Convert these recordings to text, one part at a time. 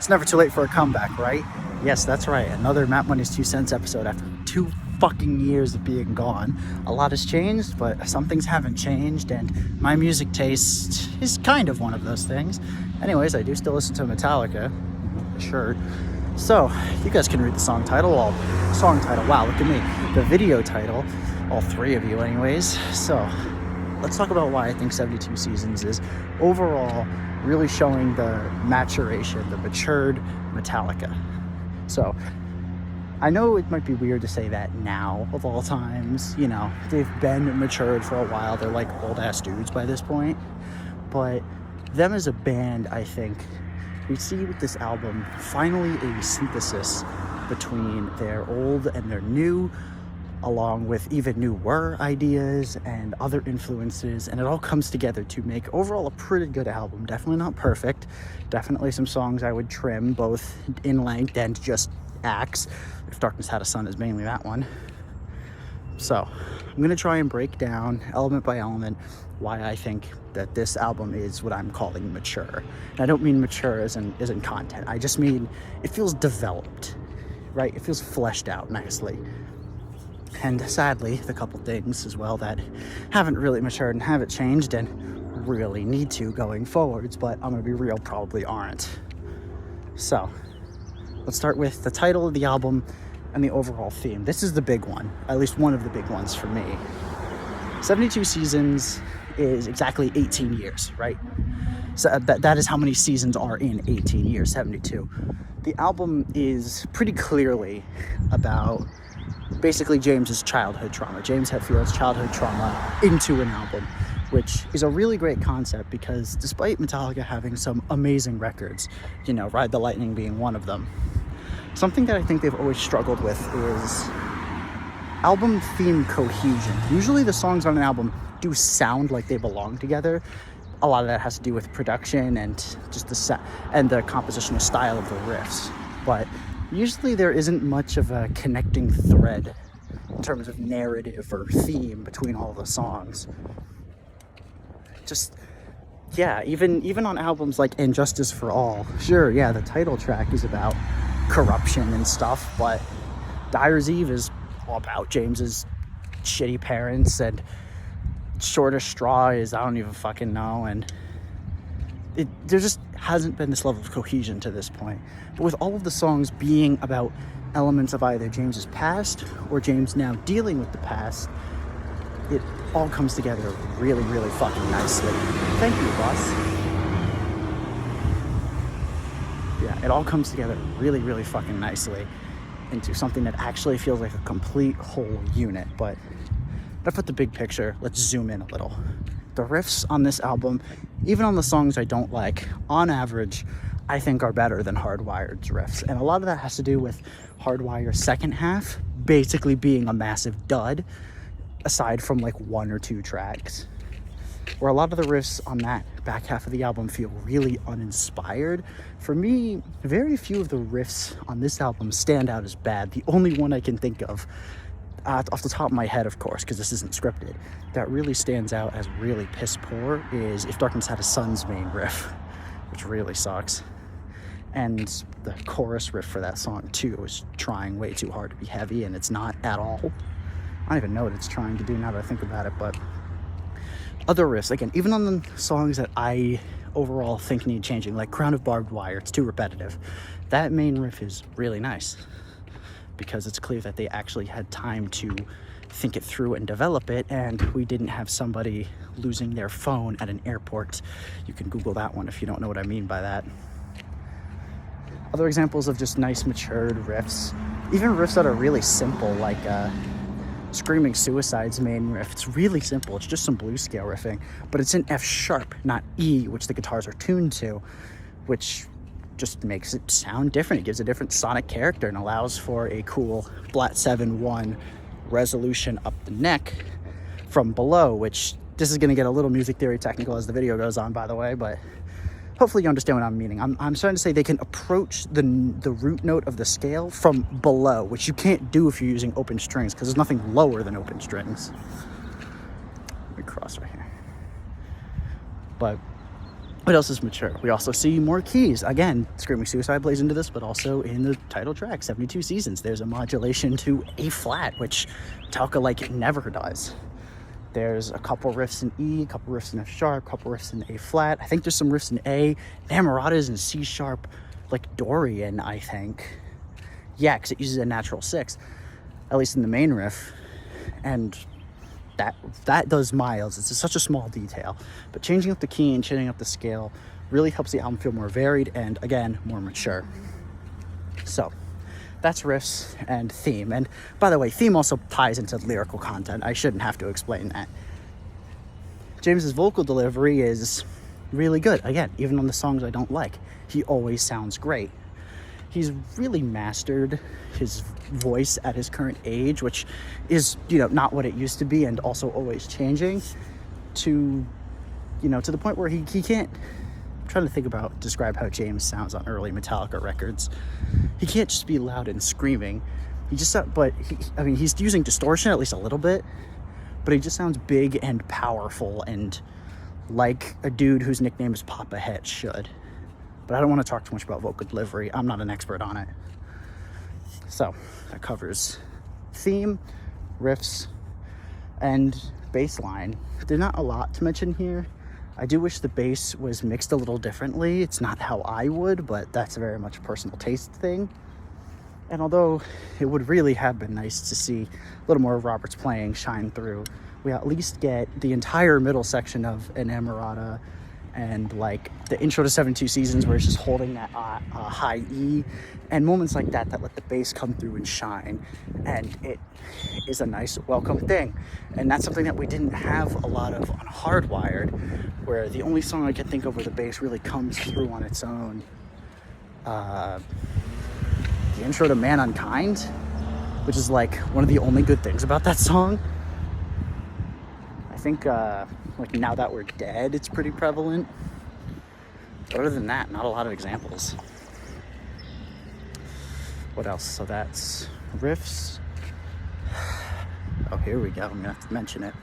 It's never too late for a comeback, right? Yes, that's right. Another Matt Money's 2 cents episode after 2 fucking years of being gone. A lot has changed, but some things haven't changed, and my music taste is kind of one of those things. Anyways, I do still listen to Metallica. Sure. So, you guys can read the song title. Wow, look at me. The video title, all 3 of you anyways. So, let's talk about why I think 72 Seasons is overall really showing the maturation, the matured Metallica. So, I know it might be weird to say that now, of all times. You know, they've been matured for a while. They're like old-ass dudes by this point. But them as a band, I think, we see with this album finally a synthesis between their old and their new, along with even newer ideas and other influences, and it all comes together to make overall a pretty good album. Definitely not perfect. Definitely some songs I would trim, both in length and just acts. If Darkness Had a Sun is mainly that one. So I'm going to try and break down element by element why I think that this album is what I'm calling mature. And I don't mean mature as in content. I just mean it feels developed, right? It feels fleshed out nicely. And sadly, the couple things as well that haven't really matured and haven't changed and really need to going forwards, but I'm going to be real, probably aren't. So let's start with the title of the album and the overall theme. This is the big one, at least one of the big ones for me. 72 Seasons is exactly 18 years, right? So that is how many seasons are in 18 years, 72. The album is pretty clearly about basically James's childhood trauma, James Hetfield's childhood trauma into an album, which is a really great concept because despite Metallica having some amazing records, you know, Ride the Lightning being one of them, something that I think they've always struggled with is album theme cohesion. Usually the songs on an album do sound like they belong together. A lot of that has to do with production and just the compositional style of the riffs. But usually there isn't much of a connecting thread in terms of narrative or theme between all the songs. Just, yeah, even on albums like And Justice for All, sure, yeah, the title track is about corruption and stuff, but Dyer's Eve is all about James's shitty parents, and Shortest Straw is I don't even fucking know, and there just hasn't been this level of cohesion to this point. But with all of the songs being about elements of either James's past or James now dealing with the past, it all comes together really, really fucking nicely. Thank you, boss. Yeah, it all comes together really, really fucking nicely into something that actually feels like a complete whole unit. But enough with the big picture, let's zoom in a little. The riffs on this album, even on the songs I don't like, on average, I think are better than Hardwired's riffs. And a lot of that has to do with Hardwire's second half basically being a massive dud, aside from like 1 or 2 tracks, where a lot of the riffs on that back half of the album feel really uninspired. For me, very few of the riffs on this album stand out as bad. The only one I can think of, off the top of my head, of course, because this isn't scripted, that really stands out as really piss poor is If Darkness Had a Sun's main riff, which really sucks. And the chorus riff for that song, too, is trying way too hard to be heavy, and it's not at all. I don't even know what it's trying to do now that I think about it, but other riffs, again, even on the songs that I overall think need changing, like Crown of Barbed Wire, it's too repetitive. That main riff is really nice because it's clear that they actually had time to think it through and develop it, and we didn't have somebody losing their phone at an airport. You can Google that one if you don't know what I mean by that. Other examples of just nice matured riffs, even riffs that are really simple, like Screaming Suicide's main riff. It's really simple. It's just some blues scale riffing, but it's in F sharp, not E, which the guitars are tuned to, which just makes it sound different. It gives a different sonic character and allows for a cool flat 7-1 resolution up the neck from below, which this is going to get a little music theory technical as the video goes on, by the way, but hopefully you understand what I'm meaning. I'm trying to say they can approach the root note of the scale from below, which you can't do if you're using open strings, because there's nothing lower than open strings. Let me cross right here. But What else is mature? We also see more keys. Again, Screaming Suicide plays into this, but also in the title track, 72 Seasons, there's a modulation to A flat, which Metallica like never does. There's a couple riffs in E, a couple riffs in F sharp, a couple riffs in A flat. I think there's some riffs in A. Namarada's in C sharp, like Dorian, I think. Yeah, because it uses a natural 6, at least in the main riff. And that does miles. It's such a small detail, but changing up the key and changing up the scale really helps the album feel more varied and, again, more mature. So that's riffs and theme. And by the way, theme also ties into lyrical content. I shouldn't have to explain that. James's vocal delivery is really good. Again, even on the songs I don't like, he always sounds great. He's really mastered his voice at his current age, which is, not what it used to be and also always changing to the point where he can't. I'm trying to describe how James sounds on early Metallica records. He can't just be loud and screaming. He's using distortion at least a little bit, but he just sounds big and powerful and like a dude whose nickname is Papa Het should. But I don't want to talk too much about vocal delivery. I'm not an expert on it. So that covers theme, riffs, and bass line. There's not a lot to mention here. I do wish the bass was mixed a little differently. It's not how I would, but that's very much a personal taste thing. And although it would really have been nice to see a little more of Robert's playing shine through, we at least get the entire middle section of an Emirata and like the intro to 72 Seasons where it's just holding that high E, and moments like that let the bass come through and shine, and it is a nice welcome thing. And that's something that we didn't have a lot of on Hardwired, where the only song I can think of where the bass really comes through on its own, the intro to Man Unkind, which is like one of the only good things about that song. I think like Now That We're Dead, it's pretty prevalent. But other than that, not a lot of examples. What else? So that's riffs. Oh, here we go. I'm gonna have to mention it.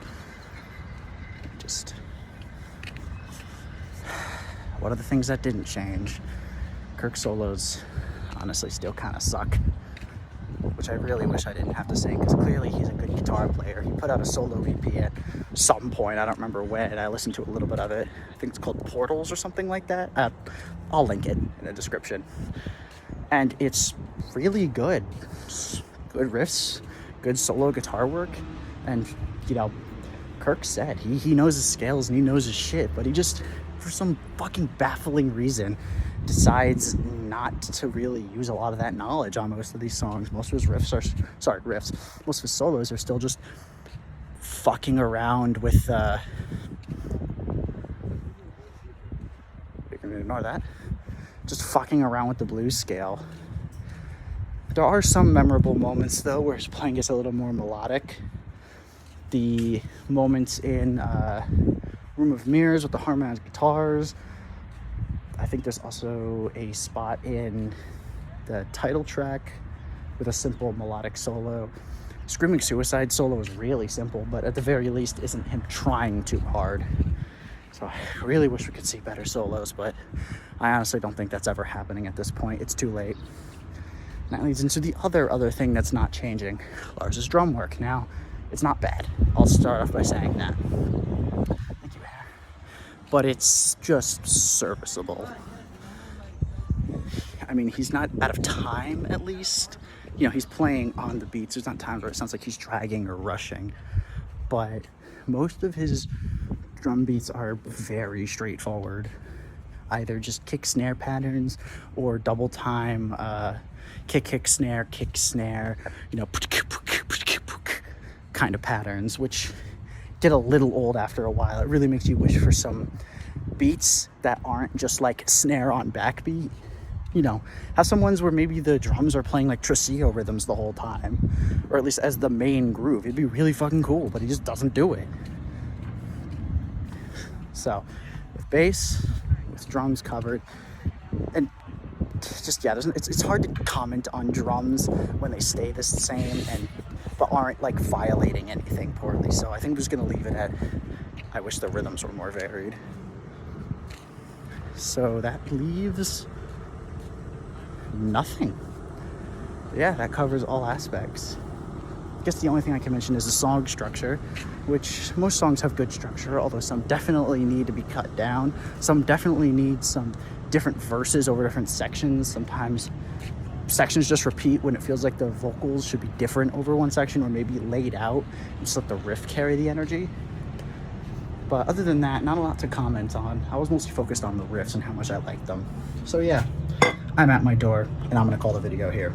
What are the things that didn't change? Kirk's solos honestly still kind of suck, which I really wish I didn't have to sing, because clearly he's a good guitar player. He put out a solo EP at some point, I don't remember when. I listened to a little bit of it. I think it's called Portals or something like that. I'll link it in the description. And it's really good. Good riffs, good solo guitar work. And, Kirk said he knows his scales and he knows his shit, but he just, for some fucking baffling reason, decides not to really use a lot of that knowledge on most of these songs. Most of his most of his solos are still just fucking around with we can ignore that, just fucking around with the blues scale. There are some memorable moments though where his playing gets a little more melodic. The moments in Room of Mirrors with the harmonized guitars. I think there's also a spot in the title track with a simple melodic solo. Screaming Suicide solo is really simple, but at the very least isn't him trying too hard. So I really wish we could see better solos, but I honestly don't think that's ever happening at this point. It's too late. And that leads into the other thing that's not changing, Lars's drum work. Now, it's not bad. I'll start off by saying that. Thank you, Hannah. But it's just serviceable. I mean, he's not out of time, at least. He's playing on the beats. There's not times where it sounds like he's dragging or rushing. But most of his drum beats are very straightforward. Either just kick snare patterns or double time, kick snare, kind of patterns, which get a little old after a while. It really makes you wish for some beats that aren't just like snare on backbeat. Have some ones where maybe the drums are playing like Tresillo rhythms the whole time, or at least as the main groove. It'd be really fucking cool, but he just doesn't do it. So with bass, with drums covered, and just it's hard to comment on drums when they stay the same but aren't like violating anything poorly. So I think I'm just gonna leave it at I wish the rhythms were more varied. So that leaves nothing. Yeah, that covers all aspects. I guess the only thing I can mention is the song structure, which most songs have good structure, although some definitely need to be cut down. Some definitely need some different verses over different sections. Sometimes sections just repeat when it feels like the vocals should be different over one section, or maybe laid out and just let the riff carry the energy. But other than that, not a lot to comment on. I was mostly focused on the riffs and how much I liked them. So yeah, I'm at my door and I'm gonna call the video here.